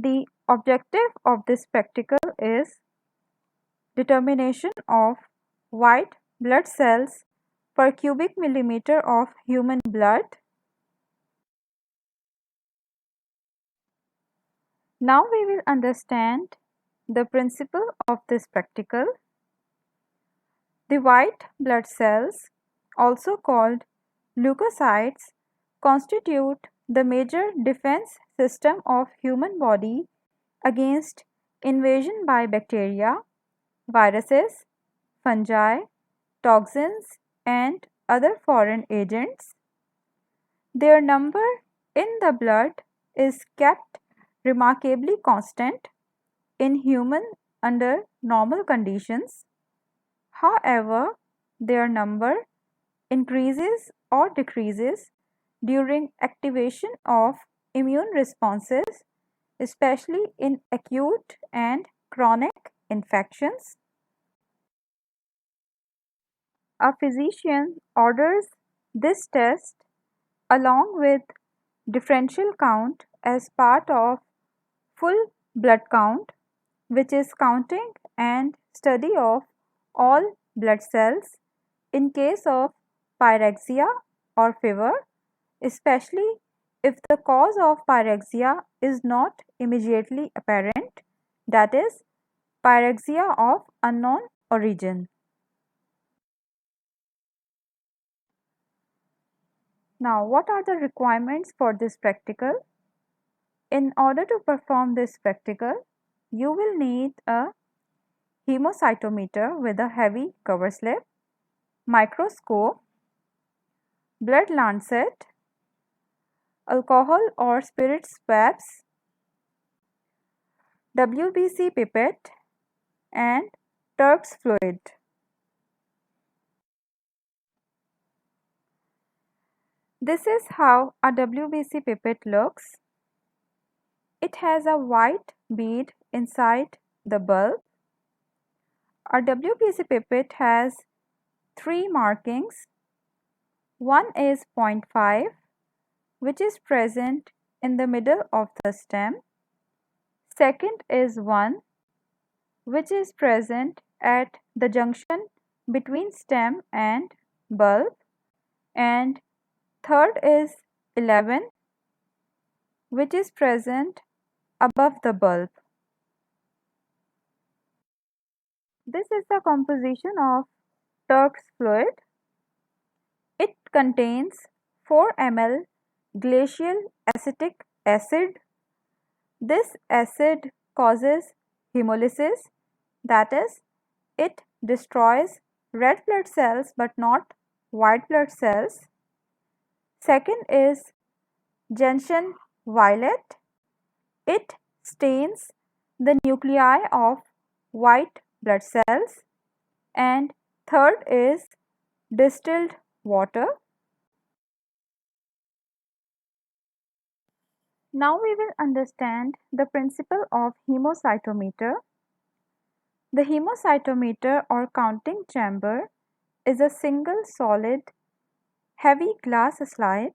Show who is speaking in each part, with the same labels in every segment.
Speaker 1: The objective of this practical is determination of white blood cells per cubic millimeter of human blood. Now we will understand the principle of this practical. The white blood cells, also called leukocytes, constitute the major defense system of human body against invasion by bacteria, viruses, fungi, toxins and other foreign agents. Their number in the blood is kept remarkably constant in human under normal conditions. However, their number increases or decreases during activation of immune responses, especially in acute and chronic infections. A physician orders this test along with differential count as part of full blood count, which is counting and study of all blood cells in case of pyrexia or fever, especially if the cause of pyrexia is not immediately apparent, that is, pyrexia of unknown origin. Now, what are the requirements for this practical? In order to perform this practical, you will need a hemocytometer with a heavy cover slip, microscope, blood lancet, alcohol or spirit swabs, WBC pipette and Turk's fluid. This is how a WBC pipette looks. It has a white bead inside the bulb. A WBC pipette has three markings. One is 0.5, which is present in the middle of the stem. Second is 1, which is present at the junction between stem and bulb. And third is 11, which is present above the bulb. This is the composition of Turk's fluid. It contains 4 ml glacial acetic acid. This acid causes hemolysis, that is, it destroys red blood cells but not white blood cells. Second is gentian violet. It stains the nuclei of white blood cells. And third is distilled water. Now we will understand the principle of hemocytometer. The hemocytometer or counting chamber is a single solid heavy glass slide.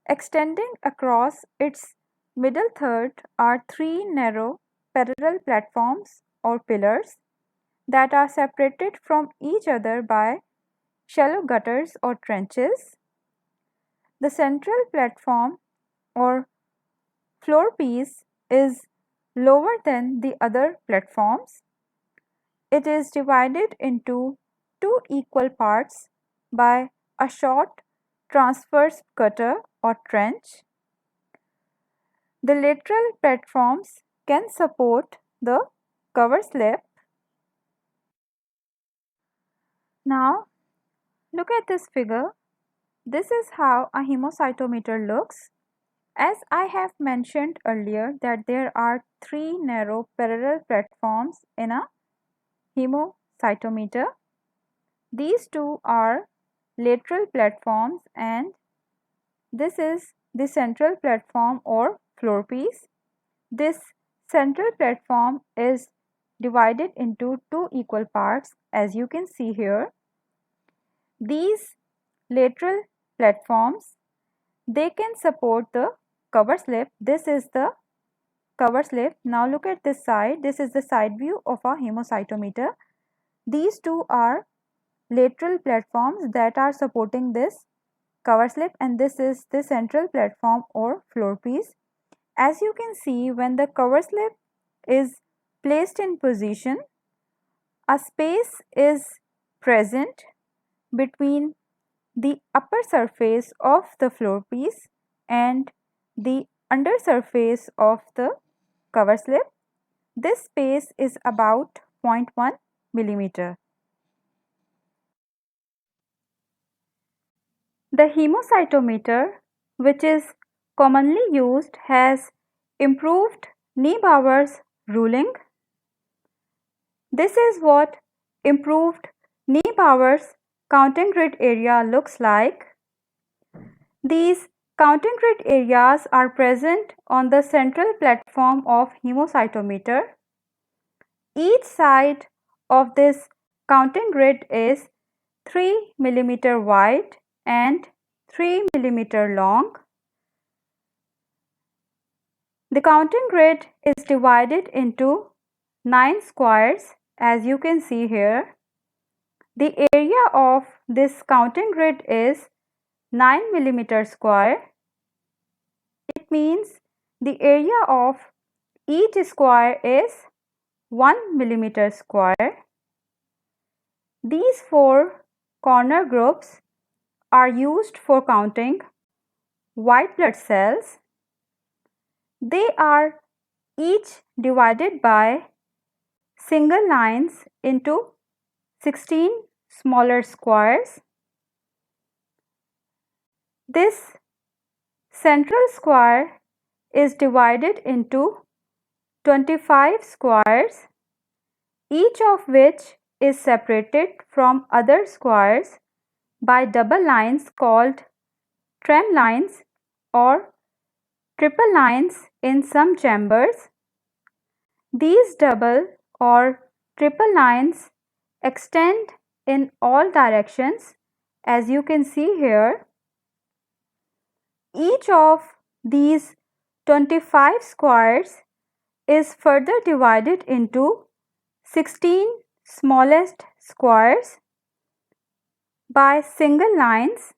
Speaker 1: Extending across its middle third are three narrow parallel platforms or pillars that are separated from each other by shallow gutters or trenches. The central platform or floor piece is lower than the other platforms. It is divided into two equal parts by a short transverse gutter or trench. The lateral platforms can support the cover slip. Now, look at this figure. This is how a hemocytometer looks. As I have mentioned earlier that there are three narrow parallel platforms in a hemocytometer. These two are lateral platforms and this is the central platform or floor piece. This central platform is divided into two equal parts as you can see here. These lateral platforms, they can support the cover slip. This is the cover slip. Now look at this side. This is the side view of a hemocytometer. These two are lateral platforms that are supporting this cover slip, and this is the central platform or floor piece. As you can see, when the cover slip is placed in position, a space is present between the upper surface of the floor piece and the under surface of the cover slip. This space is about 0.1 millimeter. The hemocytometer, which is commonly used, has improved Neubauer's ruling. This is what improved Neubauer's counting grid area looks like. These counting grid areas are present on the central platform of hemocytometer. Each side of this counting grid is 3 millimeter wide and 3 millimeter long. The counting grid is divided into 9 squares, as you can see here. The area of this counting grid is 9 millimeter square. It means the area of each square is 1 millimeter square. These 4 corner groups are used for counting white blood cells. They are each divided by single lines into 16 smaller squares. This central square is divided into 25 squares, each of which is separated from other squares by double lines called tram lines or triple lines in some chambers. These double or triple lines extend in all directions, as you can see here. Each of these 25 squares is further divided into 16 smallest squares by single lines.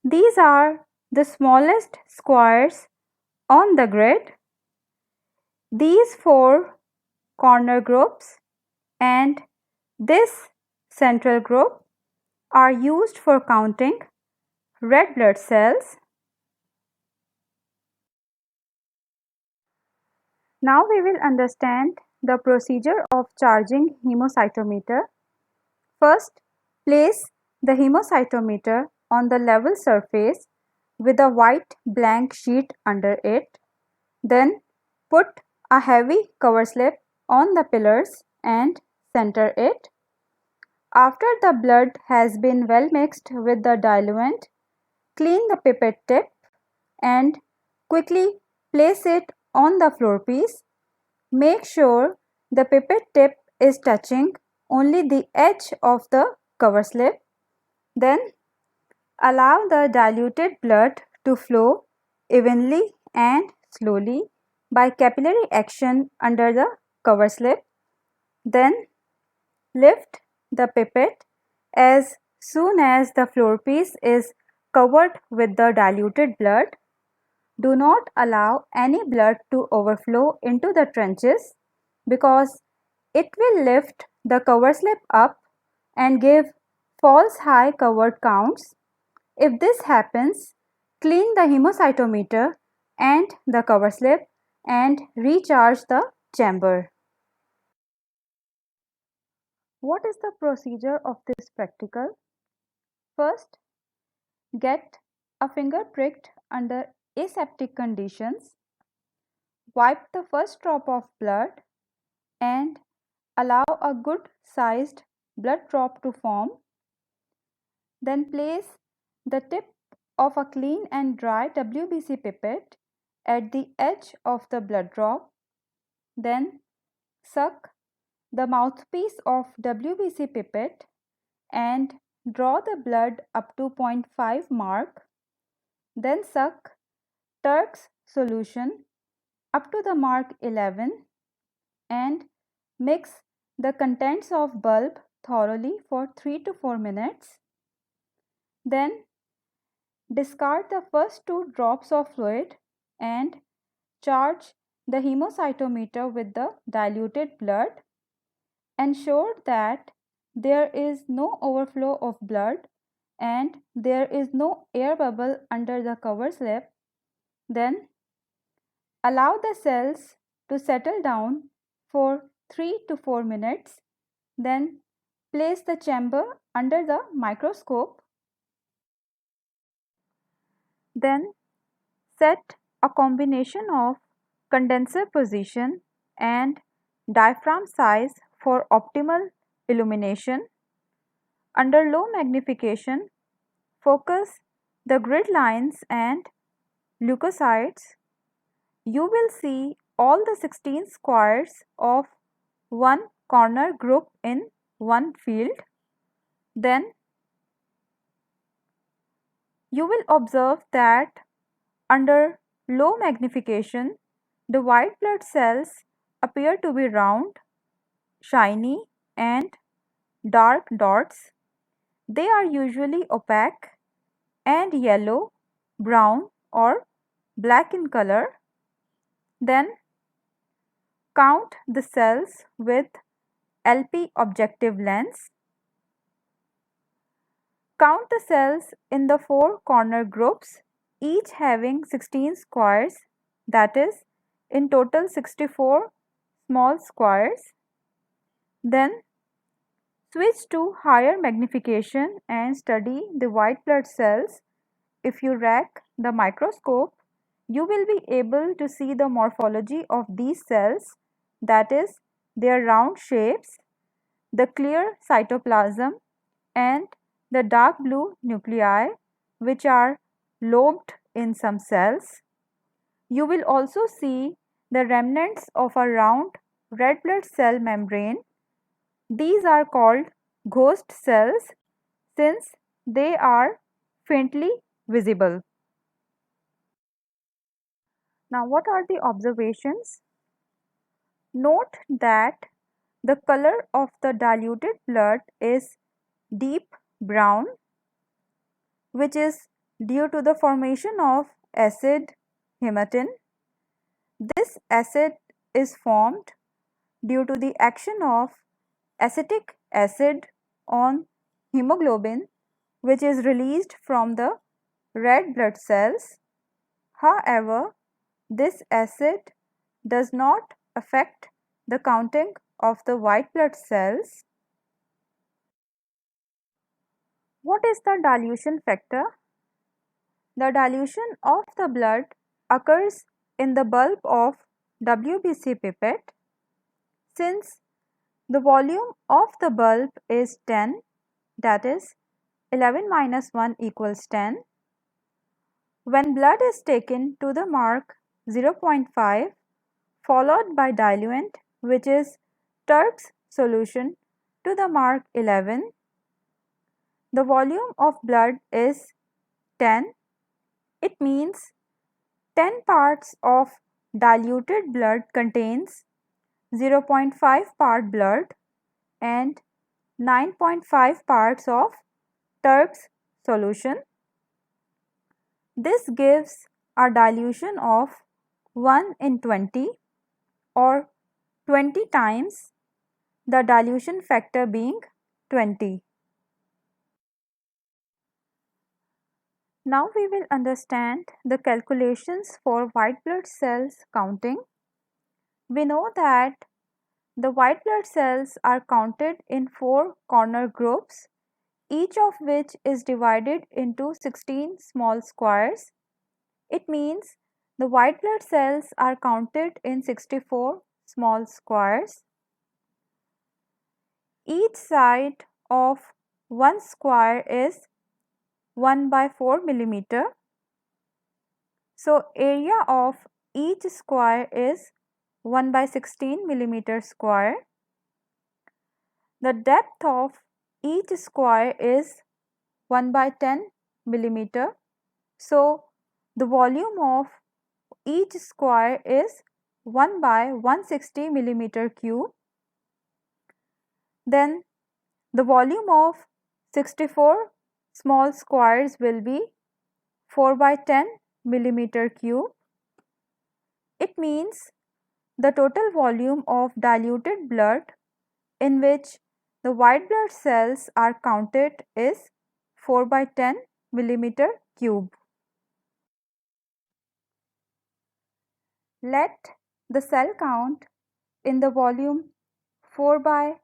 Speaker 1: These are the smallest squares on the grid. These 4 corner groups and this central group are used for counting red blood cells. Now we will understand the procedure of charging hemocytometer. First, place the hemocytometer on the level surface with a white blank sheet under it. Then put a heavy cover slip on the pillars and center it. After the blood has been well mixed with the diluent, clean the pipette tip and quickly place it on the floor piece. Make sure the pipette tip is touching only the edge of the cover slip. Then allow the diluted blood to flow evenly and slowly by capillary action under the cover slip. Then lift the pipette as soon as the floor piece is covered with the diluted blood. Do not allow any blood to overflow into the trenches because it will lift the cover slip up and give false high covered counts. If this happens, clean the hemocytometer and the cover slip and recharge the chamber. What is the procedure of this practical? First, get a finger pricked under aseptic conditions. Wipe the first drop of blood and allow a good sized blood drop to form. Then place the tip of a clean and dry WBC pipette at the edge of the blood drop. Then suck the mouthpiece of WBC pipette and draw the blood up to 0.5 mark. Then suck Turk's solution up to the mark 11 and mix the contents of bulb thoroughly for 3 to 4 minutes. Then discard the first 2 drops of fluid and charge the hemocytometer with the diluted blood. Ensure that there is no overflow of blood and there is no air bubble under the cover slip. Then allow the cells to settle down for 3 to 4 minutes. Then place the chamber under the microscope. Then set a combination of condenser position and diaphragm size for optimal illumination. Under low magnification, focus the grid lines and leukocytes. You will see all the 16 squares of one corner group in one field. Then you will observe that under low magnification, the white blood cells appear to be round, shiny and dark dots. They are usually opaque and yellow, brown or black in color. Then count the cells with LP objective lens. Count the cells in the 4 corner groups, each having 16 squares, that is, in total 64 small squares. Then switch to higher magnification and study the white blood cells. If you rack the microscope, you will be able to see the morphology of these cells, that is, their round shapes, the clear cytoplasm and the dark blue nuclei which are lobed in some cells. You will also see the remnants of a round red blood cell membrane. These are called ghost cells since they are faintly visible. Now, what are the observations? Note that the color of the diluted blood is deep brown, which is due to the formation of acid hematin. This acid is formed due to the action of acetic acid on hemoglobin, which is released from the red blood cells. However, this acid does not affect the counting of the white blood cells. What is the dilution factor? The dilution of the blood occurs in the bulb of WBC pipette. Since the volume of the bulb is 10, that is 11 minus 1 equals 10. When blood is taken to the mark 0.5 followed by diluent, which is TURBS solution, to the mark 11, the volume of blood is 10. It means 10 parts of diluted blood contains 0.5 part blood and 9.5 parts of TURBS solution. This gives a dilution of 1 in 20 or 20 times the dilution factor being 20. Now we will understand the calculations for white blood cells counting. We know that the white blood cells are counted in 4 corner groups, each of which is divided into 16 small squares. It means the white blood cells are counted in 64 small squares. Each side of one square is 1 by 4 millimeter. So, area of each square is 1 by 16 millimeter square. The depth of each square is 1 by 10 millimeter. So, the volume of each square is 1 by 160 millimeter cube. Then the volume of 64 small squares will be 4 by 10 millimeter cube. It means the total volume of diluted blood in which the white blood cells are counted is 4 by 10 millimeter cube. Let the cell count in the volume 4 by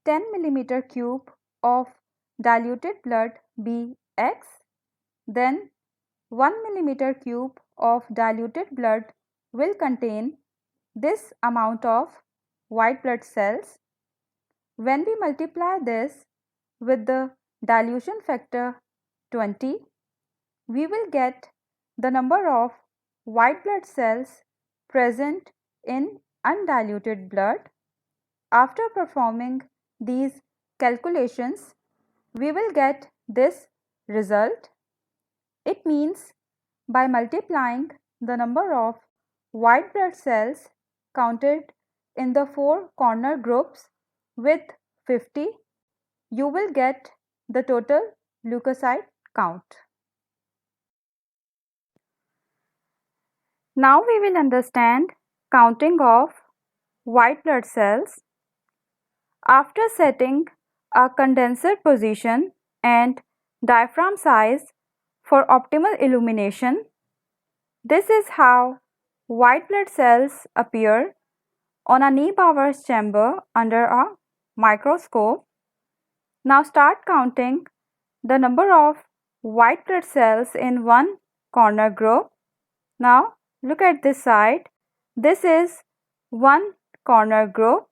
Speaker 1: 10 millimeter cube of diluted blood be X, then 1 millimeter cube of diluted blood will contain this amount of white blood cells. When we multiply this with the dilution factor 20, we will get the number of white blood cells present in undiluted blood. After performing these calculations, we will get this result. It means by multiplying the number of white blood cells counted in the four corner groups with 50, you will get the total leukocyte count. Now we will understand counting of white blood cells. After setting a condenser position and diaphragm size for optimal illumination, this is how white blood cells appear on a Neubauer's chamber under a microscope. Now start counting the number of white blood cells in one corner group. Now look at this side. This is one corner group.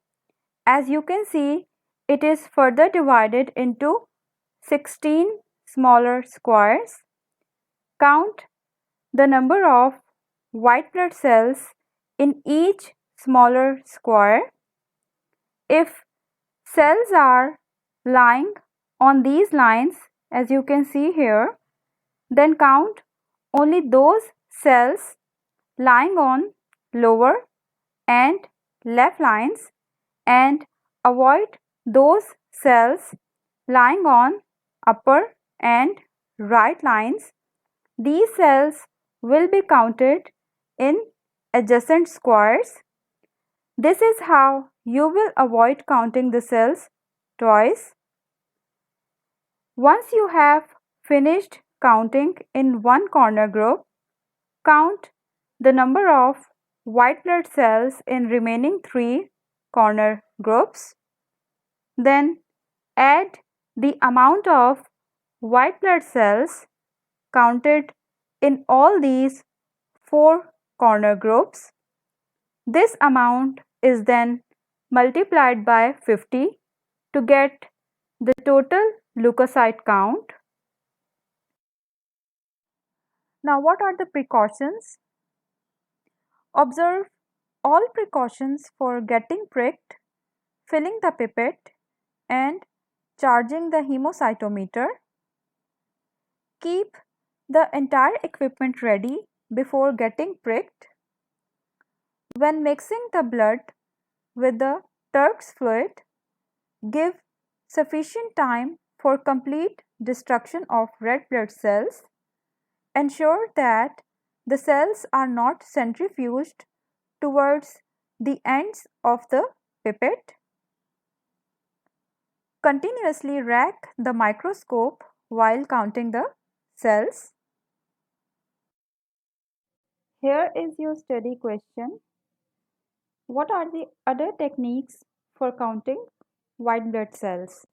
Speaker 1: As you can see, it is further divided into 16 smaller squares. Count the number of white blood cells in each smaller square. If cells are lying on these lines, as you can see here, then count only those cells lying on lower and left lines and avoid those cells lying on upper and right lines. These cells will be counted in adjacent squares. This is how you will avoid counting the cells twice. Once you have finished counting in one corner group, count the number of white blood cells in remaining three corner groups. Then add the amount of white blood cells counted in all these four corner groups. This amount is then multiplied by 50 to get the total leukocyte count. Now what are the precautions? Observe all precautions for getting pricked, filling the pipette and charging the hemocytometer. Keep the entire equipment ready before getting pricked. When mixing the blood with the Turk's fluid, give sufficient time for complete destruction of red blood cells. Ensure that the cells are not centrifuged towards the ends of the pipette. Continuously rack the microscope while counting the cells. Here is your study question. What are the other techniques for counting white blood cells?